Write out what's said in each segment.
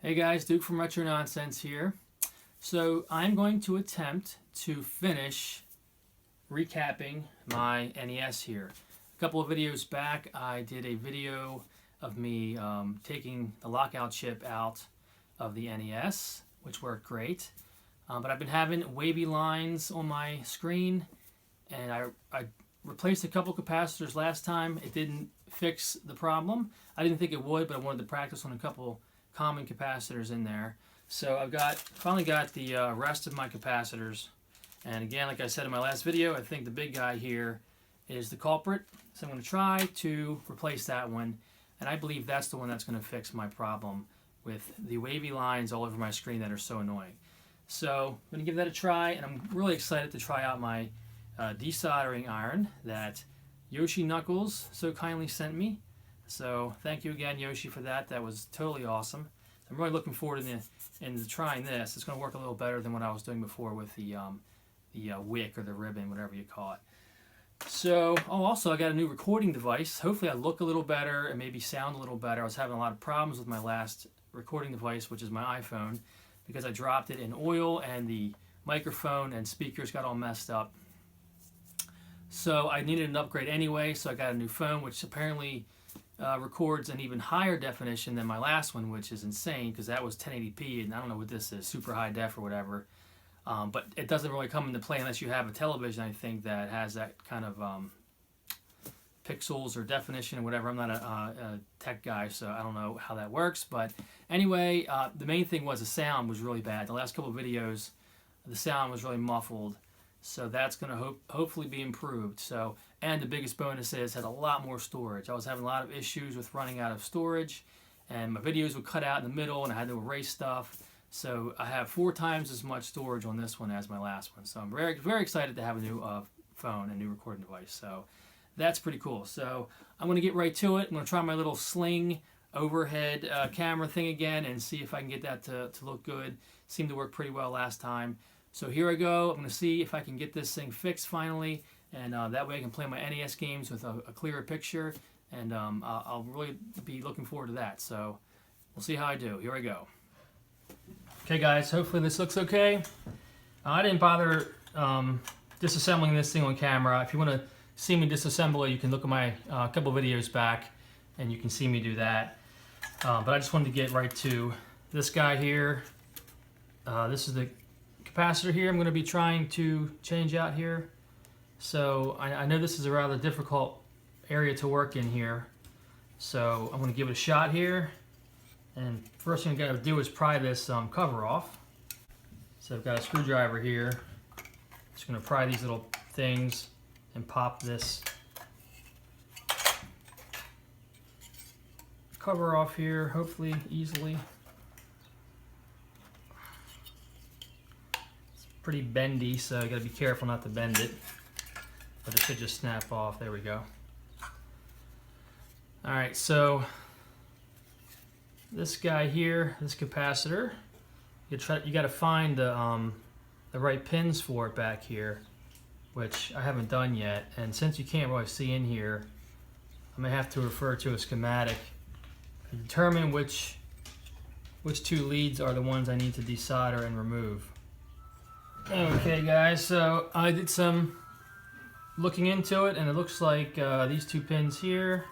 Hey guys, Duke from Retro Nonsense here. So I'm going to attempt to finish recapping my NES here. A couple of videos back I did a video of me taking the lockout chip out of the NES, which worked great. But I've been having wavy lines on my screen, and I replaced a couple capacitors last time. It didn't fix the problem. I didn't think it would, but I wanted to practice on a couple common capacitors in there. So I've finally got the rest of my capacitors. And again, like I said in my last video, I think the big guy here is the culprit. So I'm going to try to replace that one. And I believe that's the one that's going to fix my problem with the wavy lines all over my screen that are so annoying. So I'm going to give that a try, and I'm really excited to try out my desoldering iron that Yoshi Knuckles so kindly sent me. So thank you again, Yoshi, for that. That was totally awesome. I'm really looking forward to trying this. It's going to work a little better than what I was doing before with the wick or the ribbon, whatever you call it. So, also I got a new recording device. Hopefully I look a little better and maybe sound a little better. I was having a lot of problems with my last recording device, which is my iPhone, because I dropped it in oil and the microphone and speakers got all messed up. So I needed an upgrade anyway, so I got a new phone, which apparently records an even higher definition than my last one, which is insane because that was 1080p, and I don't know what this is, super high def or whatever. But it doesn't really come into play unless you have a television, I think, that has that kind of pixels or definition or whatever. I'm not a tech guy, so I don't know how that works. But anyway, the main thing was the sound was really bad. The last couple of videos, the sound was really muffled. So that's going to hopefully be improved. So, and the biggest bonus is it had a lot more storage. I was having a lot of issues with running out of storage, and my videos would cut out in the middle, and I had to erase stuff. So I have 4 times as much storage on this one as my last one. So I'm very, very excited to have a new phone and new recording device. So that's pretty cool. So I'm going to get right to it. I'm going to try my little sling overhead camera thing again and see if I can get that to look good. Seemed to work pretty well last time. So here I go. I'm going to see if I can get this thing fixed finally, and that way I can play my NES games with a clearer picture, and I'll really be looking forward to that. So we'll see how I do. Here I go. Okay guys, hopefully this looks okay. I didn't bother disassembling this thing on camera. If you want to see me disassemble it, you can look at my couple videos back and you can see me do that. But I just wanted to get right to this guy here. This is the capacitor here I'm going to be trying to change out here. So I know this is a rather difficult area to work in here. So I'm going to give it a shot here. And first thing I've got to do is pry this cover off. So I've got a screwdriver here. Just going to pry these little things and pop this cover off here, hopefully easily. It's pretty bendy, so you got to be careful not to bend it. But it should just snap off. There we go. Alright, so this guy here, this capacitor, you got to find the right pins for it back here, which I haven't done yet. And since you can't really see in here, I may have to refer to a schematic to determine which 2 leads are the ones I need to desolder and remove. Okay guys, so I did some looking into it, and it looks like these 2 pins here,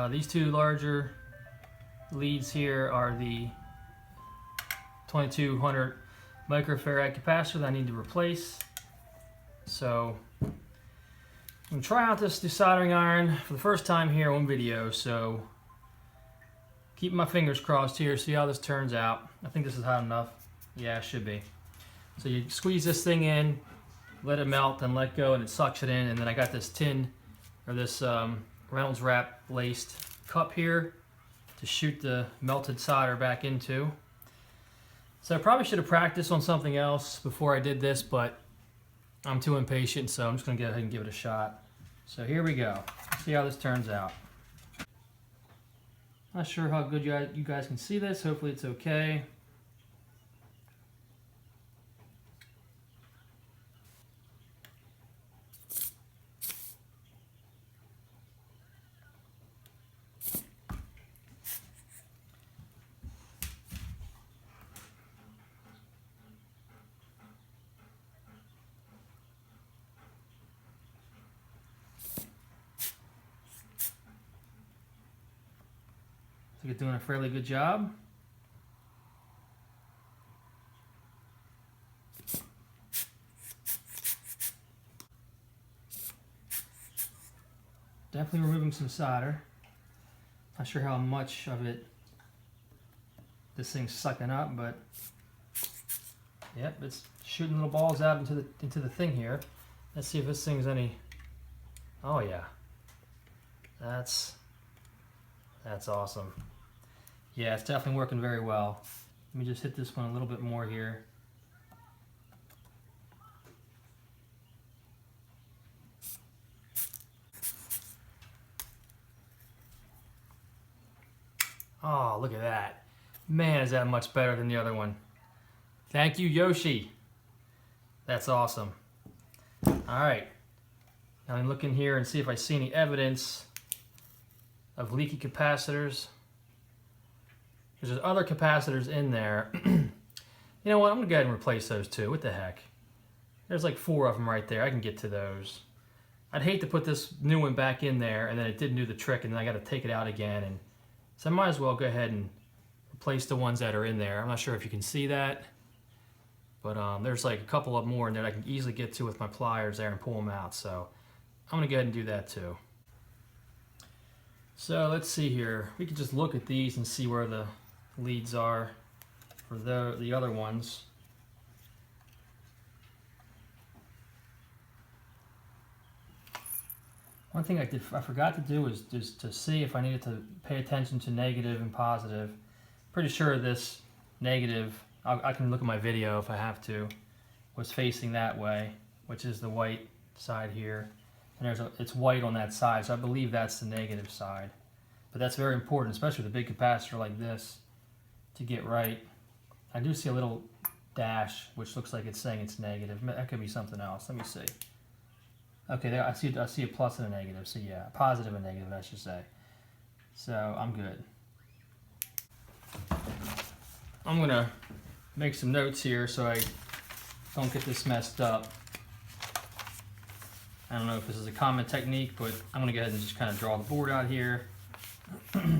these 2 larger leads here are the 2200 microfarad capacitor that I need to replace. So I'm going to try out this desoldering iron for the first time here on video, so keep my fingers crossed here, see how this turns out. I think this is hot enough. Yeah, it should be. So you squeeze this thing in, let it melt, and let go, and it sucks it in. And then I got this tin, or this Reynolds wrap laced cup here to shoot the melted solder back into. So I probably should have practiced on something else before I did this, but I'm too impatient, so I'm just going to go ahead and give it a shot. So here we go. Let's see how this turns out. Not sure how good you guys can see this. Hopefully it's okay. like it's doing a fairly good job. Definitely removing some solder. Not sure how much of it this thing's sucking up, but yep, it's shooting little balls out into the thing here. Let's see if this thing's any. Oh yeah, that's awesome. Yeah, it's definitely working very well. Let me just hit this one a little bit more here. Oh, look at that. Man, is that much better than the other one. Thank you, Yoshi. That's awesome. All right. Now I'm looking here and see if I see any evidence of leaky capacitors. Because there's other capacitors in there. You know what? I'm going to go ahead and replace those too. What the heck? There's like 4 of them right there. I can get to those. I'd hate to put this new one back in there and then it didn't do the trick and then I got to take it out again. And so I might as well go ahead and replace the ones that are in there. I'm not sure if you can see that, but there's like a couple of more in there that I can easily get to with my pliers there and pull them out. So I'm gonna go ahead and do that too. So let's see here. We can just look at these and see where the leads are for the other ones. One thing I forgot to do is just to see if I needed to pay attention to negative and positive. Pretty sure this negative, I can look at my video if I have to, was facing that way, which is the white side here. And it's white on that side, so I believe that's the negative side. But that's very important, especially with a big capacitor like this, to get right. I do see a little dash, which looks like it's saying it's negative. That could be something else. Let me see. Okay, there I see a plus and a negative. So yeah, a positive and negative, I should say. So I'm good. I'm gonna make some notes here so I don't get this messed up. I don't know if this is a common technique, but I'm gonna go ahead and just kind of draw the board out here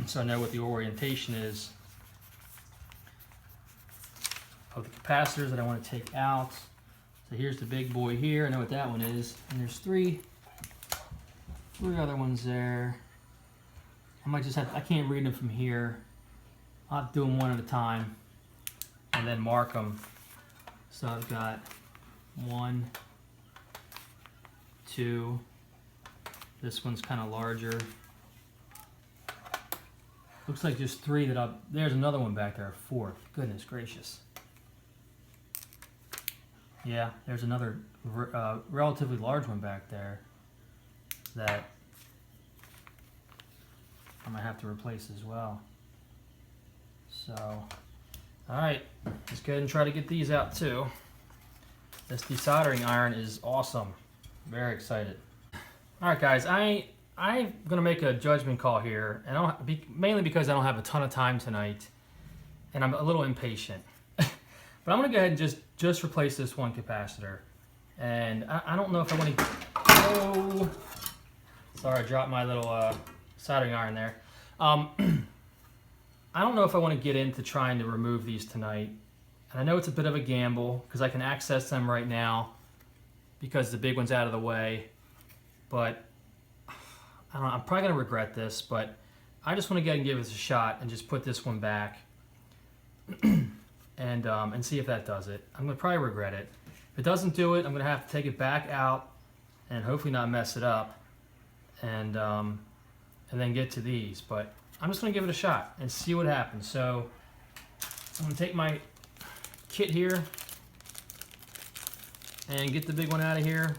so I know what the orientation is of the capacitors that I want to take out. So here's the big boy here. I know what that one is. And there's three other ones there. I might just have, I can't read them from here. I'll have to do them one at a time and then mark them. So I've got 1, 2. This one's kind of larger. Looks like just 3 that there's another one back there, 4th. Goodness gracious. Yeah, there's another relatively large one back there that I might have to replace as well. So, alright, let's go ahead and try to get these out too. This desoldering iron is awesome. Very excited. Alright guys, I'm going to make a judgment call here, and mainly because I don't have a ton of time tonight, and I'm a little impatient. But I'm going to go ahead and just replace this one capacitor. And I don't know if I want to... Oh! Sorry, I dropped my little soldering iron there. I don't know if I want to get into trying to remove these tonight. And I know it's a bit of a gamble, because I can access them right now, because the big one's out of the way. But I don't know, I'm probably going to regret this, but I just want to go ahead and give this a shot and just put this one back. And see if that does it. I'm going to probably regret it. If it doesn't do it, I'm going to have to take it back out and hopefully not mess it up, and then get to these. But I'm just going to give it a shot and see what happens. So I'm going to take my kit here and get the big one out of here.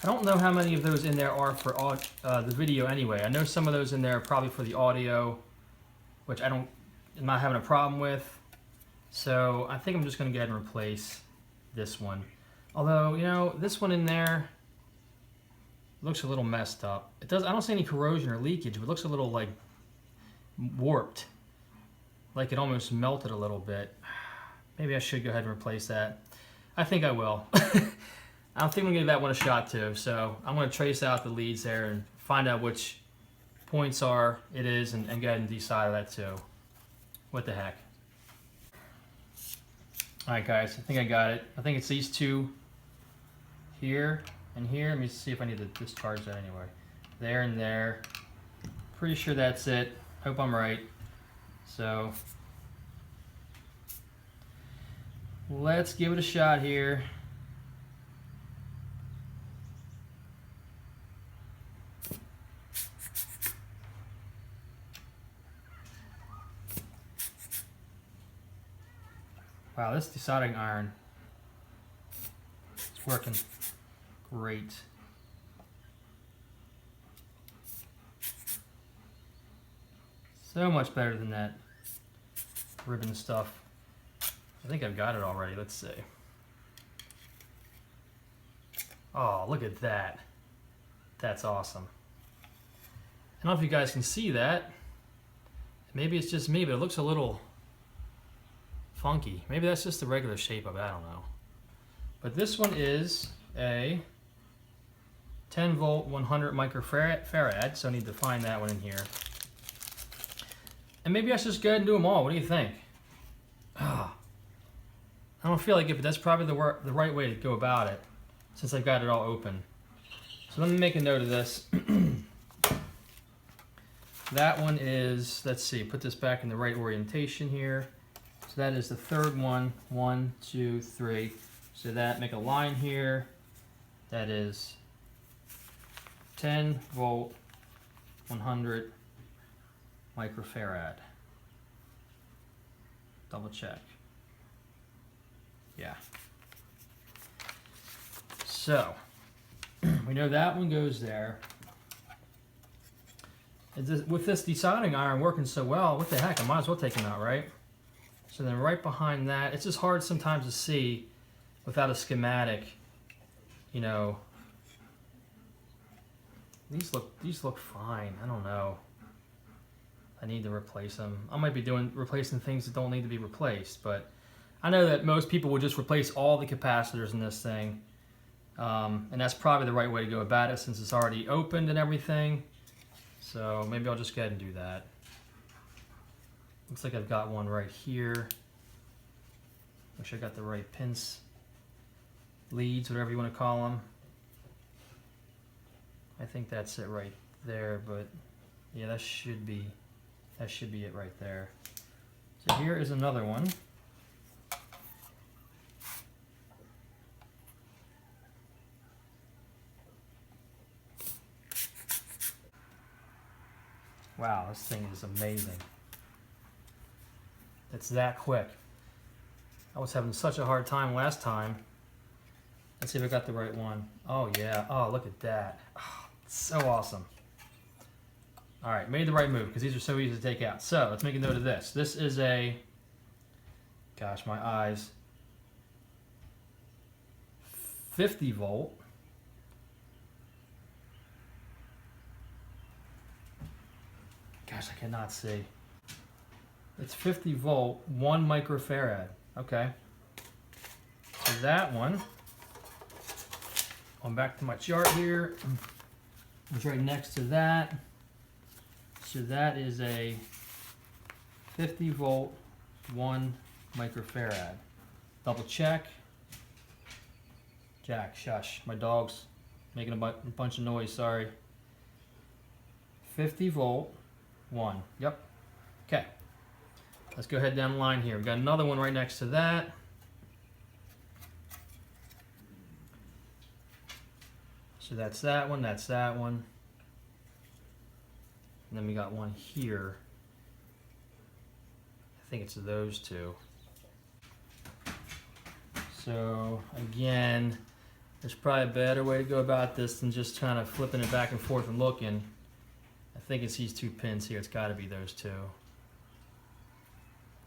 I don't know how many of those in there are for the video anyway. I know some of those in there are probably for the audio, which I'm not having a problem with. So I think I'm just going to go ahead and replace this one. Although, you know, this one in there looks a little messed up. I don't see any corrosion or leakage, but it looks a little like warped. Like it almost melted a little bit. Maybe I should go ahead and replace that. I think I will. I think I'm going to give that one a shot too. So I'm going to trace out the leads there and find out which points are, it is, and go ahead and decide that too. What the heck. Alright guys, I think I got it. I think it's these two here and here. Let me see if I need to discharge that anyway. There and there. Pretty sure that's it. Hope I'm right. So let's give it a shot here. Wow, this desoldering iron is working great. So much better than that ribbon stuff. I think I've got it already. Let's see. Oh, look at that. That's awesome. I don't know if you guys can see that. Maybe it's just me, but it looks a little funky. Maybe that's just the regular shape of it. I don't know. But this one is a 10 volt 100 microfarad, so I need to find that one in here. And maybe I should just go ahead and do them all. What do you think? I don't feel like it, but that's probably the right way to go about it, since I've got it all open. So let me make a note of this. That one is, let's see, put this back in the right orientation here. So that is the third one. 1, 2, 3. So that, make a line here. That is 10 volt 100 microfarad. Double check. Yeah. So we know that one goes there. With this desoldering iron working so well, what the heck, I might as well take them out, right? So then right behind that, it's just hard sometimes to see without a schematic, you know. These look fine. I don't know. I need to replace them. I might be replacing things that don't need to be replaced, but I know that most people will just replace all the capacitors in this thing. And that's probably the right way to go about it since it's already opened and everything. So maybe I'll just go ahead and do that. Looks like I've got one right here. Make sure I got the right pins, leads, whatever you want to call them. I think that's it right there, but yeah, that should be it right there. So here is another one. Wow, this thing is amazing. It's that quick. I was having such a hard time last time. Let's see if I got the right one. Oh yeah, oh look at that. Oh, so awesome. All right, made the right move because these are so easy to take out. So let's make a note of this. This is a, gosh, my eyes, 50 volt. Gosh, I cannot see. It's 50 volt, 1 microfarad. Okay. So that one, going back to my chart here, is right next to that. So that is a 50 volt, 1 microfarad. Double check. Jack, shush. My dog's making a bunch of noise, sorry. 50 volt, 1. Yep. Okay. Let's go ahead down the line here. We've got another one right next to that. So that's that one, that's that one. And then we got one here. I think it's those two. So again, there's probably a better way to go about this than just kind of flipping it back and forth and looking. I think it's these two pins here. It's got to be those two.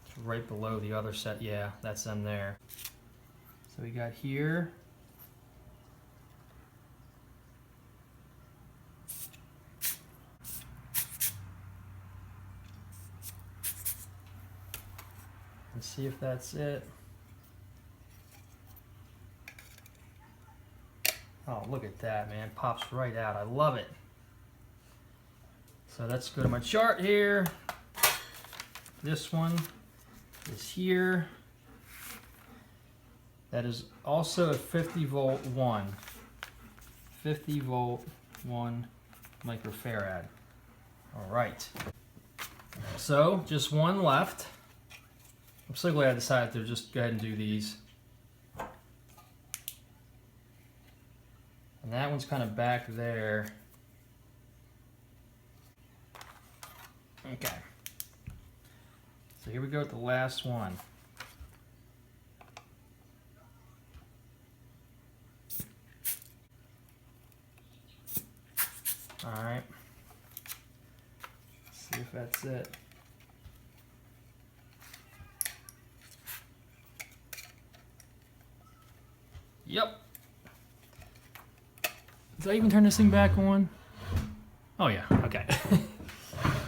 It's right below the other set. Yeah, that's them there. So we got here. Let's see if that's it. Oh, look at that, man. Pops right out. I love it. So let's go to my chart here. This one is here. That is also a 50 volt 1. 50 volt 1 microfarad. All right. So just one left. I'm so glad I decided to just go ahead and do these. And that one's kind of back there. Okay. So here we go with the last one. All right. Let's see if that's it. Yep. Did I even turn this thing back on? Oh yeah, okay.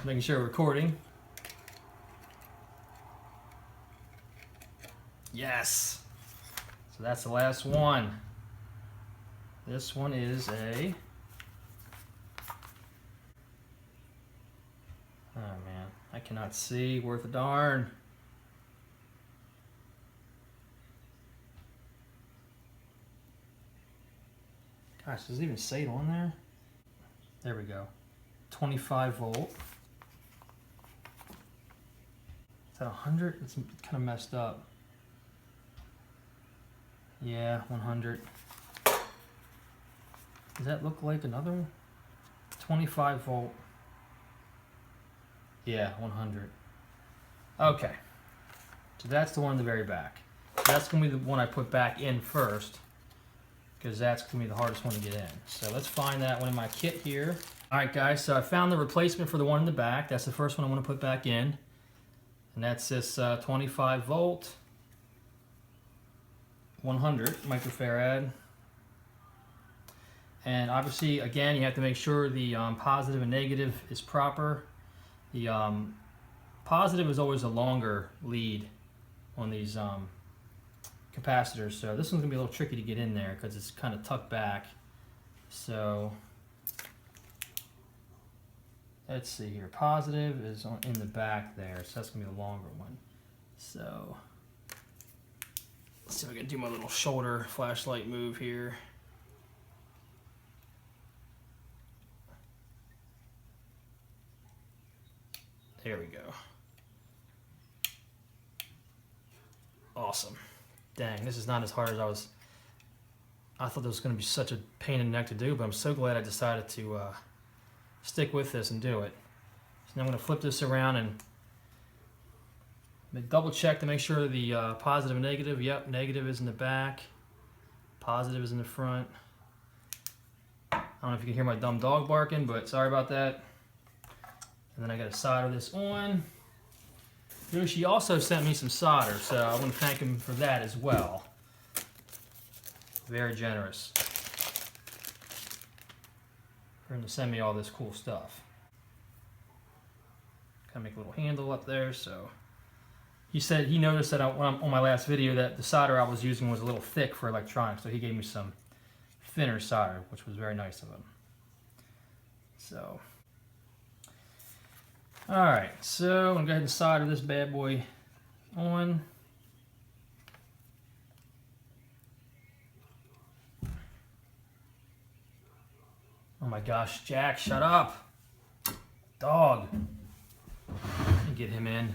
Making sure we're recording. Yes. So that's the last one. This one is a... Oh man, I cannot see worth a darn. Gosh, does it even say it on there? There we go. 25 volt. Is that 100? It's kind of messed up. Yeah, 100. Does that look like another one? 25 volt. Yeah, 100. Okay. So that's the one in the very back. That's going to be the one I put back in first, because that's going to be the hardest one to get in. So let's find that one in my kit here. Alright guys, so I found the replacement for the one in the back. That's the first one I want to put back in. And that's this 25 volt, 100 microfarad. And obviously, again, you have to make sure the positive and negative is proper. The positive is always a longer lead on these capacitors, so this one's going to be a little tricky to get in there because it's kind of tucked back. So let's see here. Positive is in the back there, so that's going to be the longer one. So let's see if I can do my little shoulder flashlight move here. There we go. Awesome. Dang, this is not as hard as I thought this was going to be such a pain in the neck to do, but I'm so glad I decided to stick with this and do it. So now I'm going to flip this around and double check to make sure the positive and negative. Yep, negative is in the back. Positive is in the front. I don't know if you can hear my dumb dog barking, but sorry about that. And then I got to solder this on. Yoshi also sent me some solder, so I want to thank him for that as well. Very generous for him to send me all this cool stuff. Kind of make a little handle up there. So he said he noticed that on my last video that the solder I was using was a little thick for electronics, so he gave me some thinner solder, which was very nice of him. So. Alright, so I'm going to go ahead and solder this bad boy on. Oh my gosh, Jack, shut up! Dog! Get him in.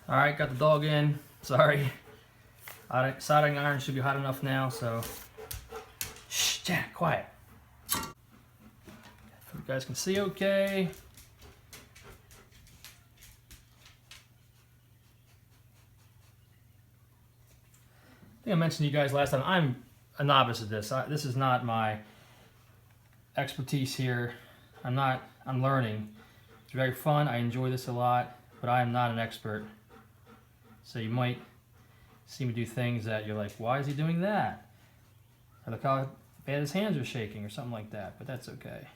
Alright, got the dog in. Sorry. Soldering iron should be hot enough now, so... Shh, Jack, quiet. You guys can see okay. I think I mentioned to you guys last time, I'm a novice at this. This is not my expertise here. I'm learning. It's very fun. I enjoy this a lot, but I am not an expert. So you might see me do things that you're like, why is he doing that? Or look how bad his hands are shaking or something like that, but that's okay.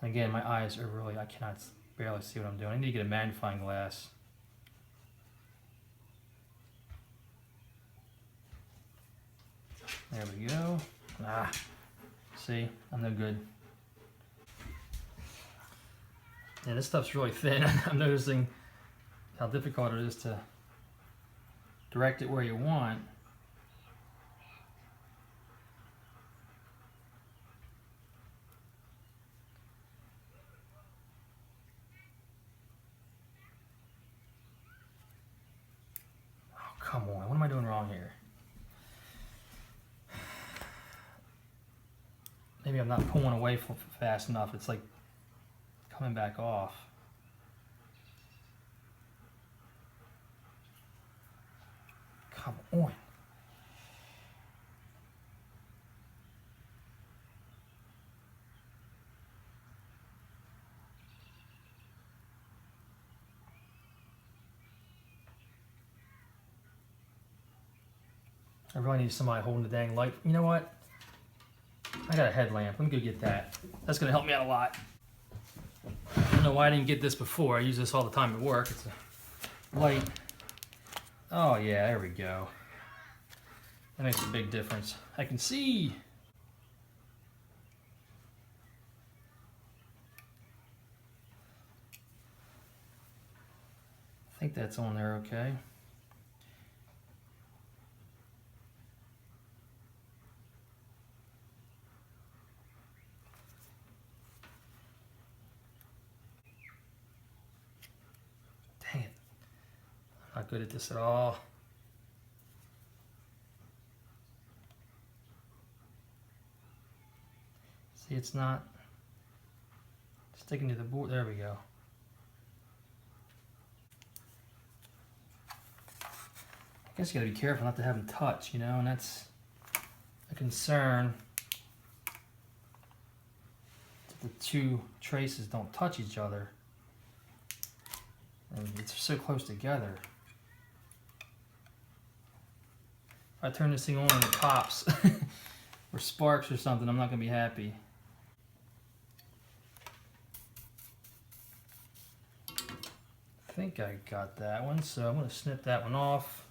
Again, my eyes are really, I cannot barely see what I'm doing. I need to get a magnifying glass. There we go. Ah, see, I'm no good. Yeah, this stuff's really thin. I'm noticing how difficult it is to direct it where you want. Oh, come on. What am I doing wrong here? Maybe I'm not pulling away fast enough. It's like coming back off. Come on. I really need somebody holding the dang light. You know what? I got a headlamp. Let me go get that. That's going to help me out a lot. I don't know why I didn't get this before. I use this all the time at work. It's a light. Oh yeah, there we go. That makes a big difference. I can see. I think that's on there okay. Dang it. I'm not good at this at all. See, it's not sticking to the board. There we go. I guess you gotta be careful not to have them touch, you know, and that's a concern. The two traces don't touch each other. And it's so close together. If I turn this thing on and it pops or sparks or something, I'm not gonna be happy. I think I got that one, so I'm gonna snip that one off.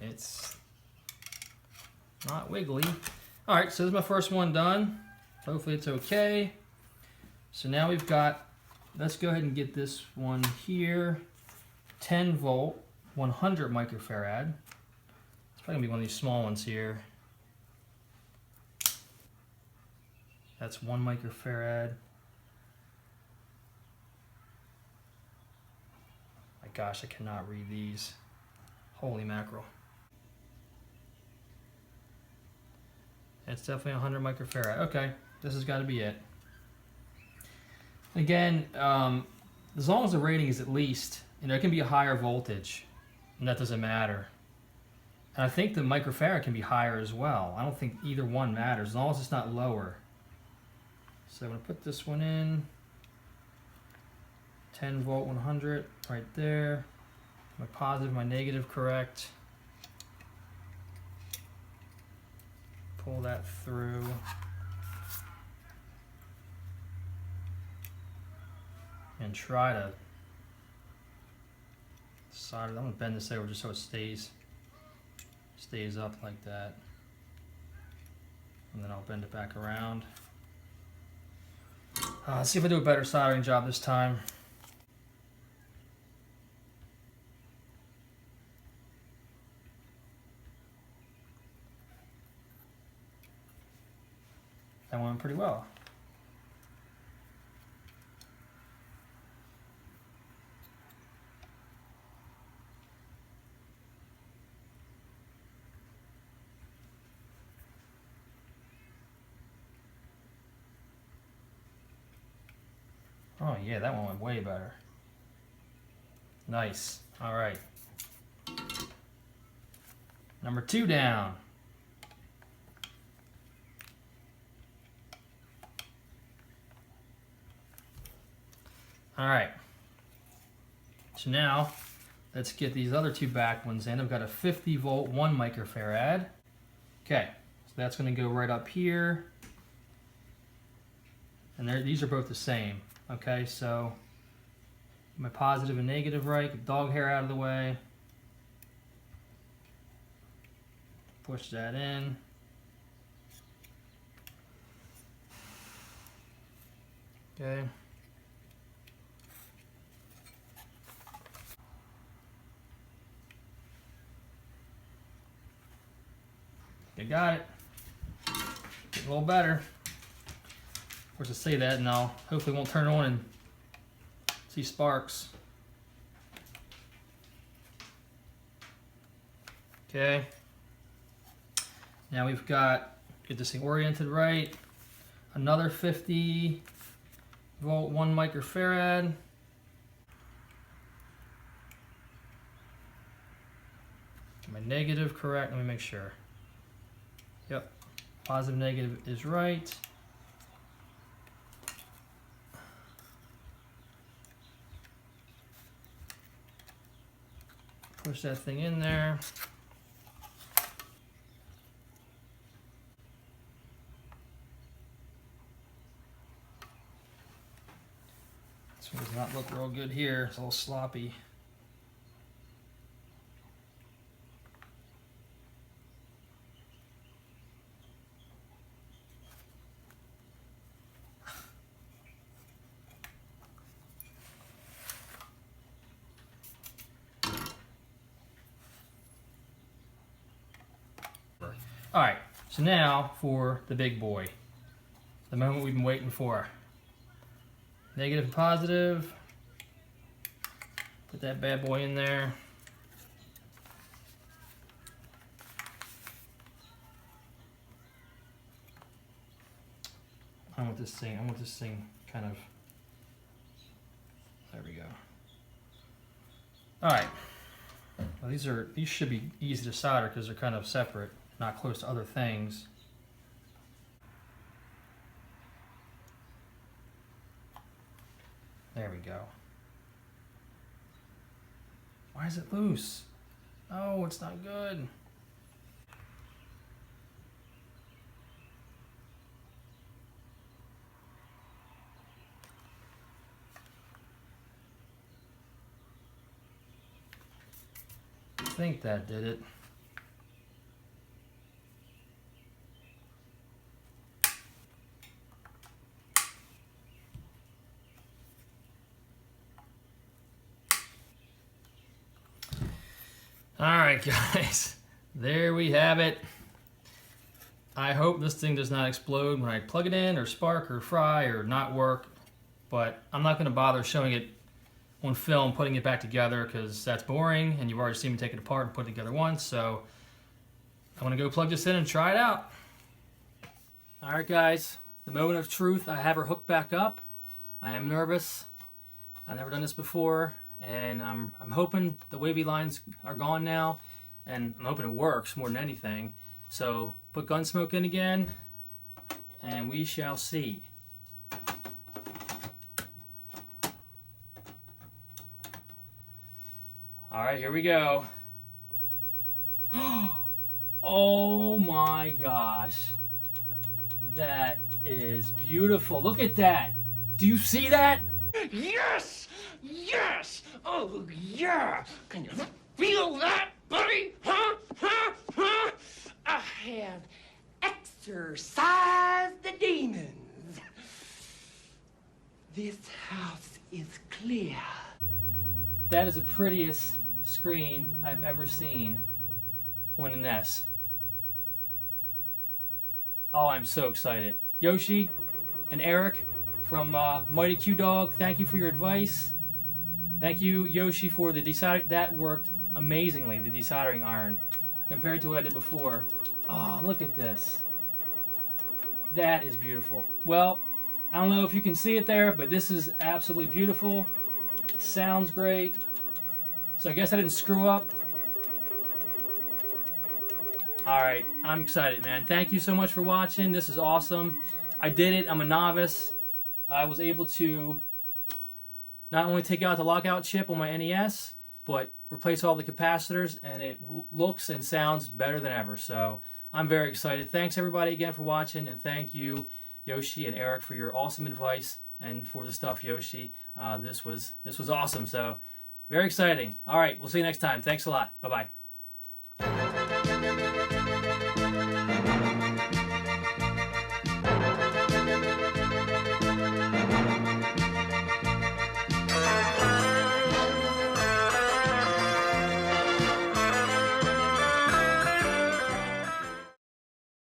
It's not wiggly. All right, so this is my first one done. Hopefully it's okay. So now we've got, let's go ahead and get this one here. 10 volt, 100 microfarad. It's probably gonna be one of these small ones here. That's 1 microfarad. My gosh, I cannot read these. Holy mackerel. It's definitely 100 microfarad. Okay, this has got to be it. Again, as long as the rating is at least, you know, it can be a higher voltage, and that doesn't matter. And I think the microfarad can be higher as well. I don't think either one matters, as long as it's not lower. So I'm going to put this one in. 10 volt 100 right there. My positive, my negative correct. Pull that through. And try to solder. I'm going to bend this over just so it stays up like that. And then I'll bend it back around. Let's see if I do a better soldering job this time. That went pretty well. Oh yeah, that one went way better. Nice. All right. Number 2 down. All right. So now let's get these other two back ones in. I've got a 50 volt 1 microfarad. Okay, so that's going to go right up here. And these are both the same. Okay, so my positive and negative right, get dog hair out of the way. Push that in. Okay. You got it. Getting a little better. Of course, I say that and I'll hopefully won't turn it on and see sparks. Okay. Now we've got, get this thing oriented right. Another 50 volt 1 microfarad. Get my negative correct. Let me make sure. Yep. Positive, negative is right. Push that thing in there. This one does not look real good here. It's a little sloppy. All right, so now for the big boy, the moment we've been waiting for. Negative and positive. Put that bad boy in there. I want this thing kind of, there we go. All right, well, these should be easy to solder because they're kind of separate, not close to other things. There we go. Why is it loose? Oh, it's not good. I think that did it. Alright guys, there we have it. I hope this thing does not explode when I plug it in or spark or fry or not work, but I'm not going to bother showing it on film, putting it back together, because that's boring and you've already seen me take it apart and put it together once, so I'm going to go plug this in and try it out. Alright guys, the moment of truth. I have her hooked back up. I am nervous. I've never done this before. And I'm hoping the wavy lines are gone now, and I'm hoping it works more than anything. So put Gunsmoke in again, and we shall see. All right, here we go. Oh my gosh, that is beautiful. Look at that. Do you see that? Yes! Yes! Oh, yeah! Can you feel that, buddy? Huh? Huh? Huh? I have exorcised the demons. This house is clear. That is the prettiest screen I've ever seen on a NES. Oh, I'm so excited. Yoshi and Eric from Mighty Q Dog, thank you for your advice. Thank you, Yoshi, for the desoldering. That worked amazingly, the desoldering iron, compared to what I did before. Oh, look at this. That is beautiful. Well, I don't know if you can see it there, but this is absolutely beautiful. Sounds great. So I guess I didn't screw up. Alright, I'm excited, man. Thank you so much for watching. This is awesome. I did it. I'm a novice. I was able to not only take out the lockout chip on my NES, but replace all the capacitors, and it looks and sounds better than ever. So I'm very excited. Thanks everybody again for watching, and thank you Yoshi and Eric for your awesome advice, and for the stuff, Yoshi. This was awesome. So very exciting. All right, we'll see you next time. Thanks a lot. Bye-bye.